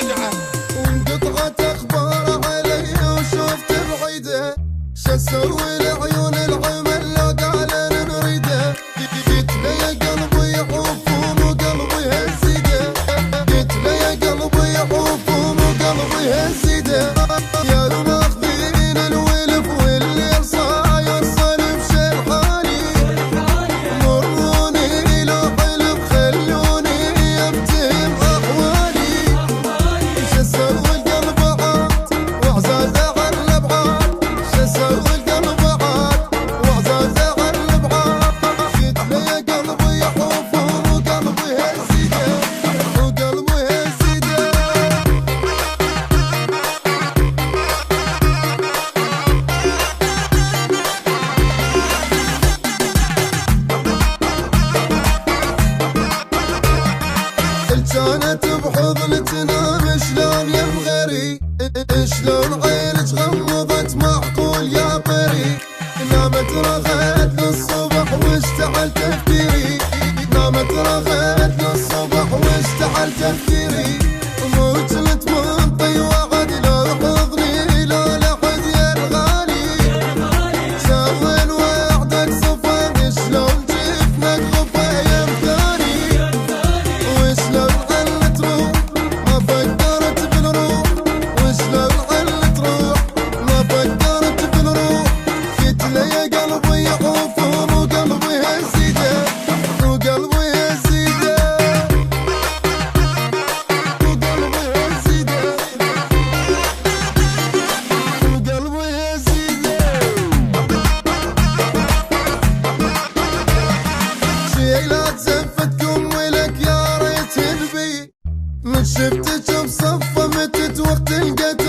رجعه وانقطعت اخبار علي وشفت بعيده، شسوي لعيون العمل لو قال نريده. قلت له يا قلبي يحوفهم وقلبي هزيده، قلت له يا قلبي يحوفهم وقلبي هزيده. يا الماخذين الولف واللي صاير صنف شرحاني، مروني لو حلف خلوني ابتهم احوالي. شسوي القلب عاد وعزازه على الابعاد، شسوي القلب عاد وعزازه على الابعاد. قلت له يا قلبي يحوفهم وقلبي هزيده، وقلبي هزيده. كانت بحضن تنام شلون يا مغري، شلون عينك غمضت معقول يا بري. نامت رغت للصبح واشتعل تفكيري، نامت رغت للصبح واشتعل تفكيري. وجلت منطي وعد لو حضني لو لحد يا الغالي. شغل وعدك صفن شلون جفنك غفا يا مثاني. وشلون علت روح ما فكرت بالروح، وشلون علت روح ما فكرت بالروح. قلت له يا قلبي يحوفهم وقلبي هزيده، وقلبي هزيده، وقلبي هزيده، وقلبي هزيده. شيلات زفتكم ولك يا ريت تنبي، من شفتك بصفة متت وقت لقيت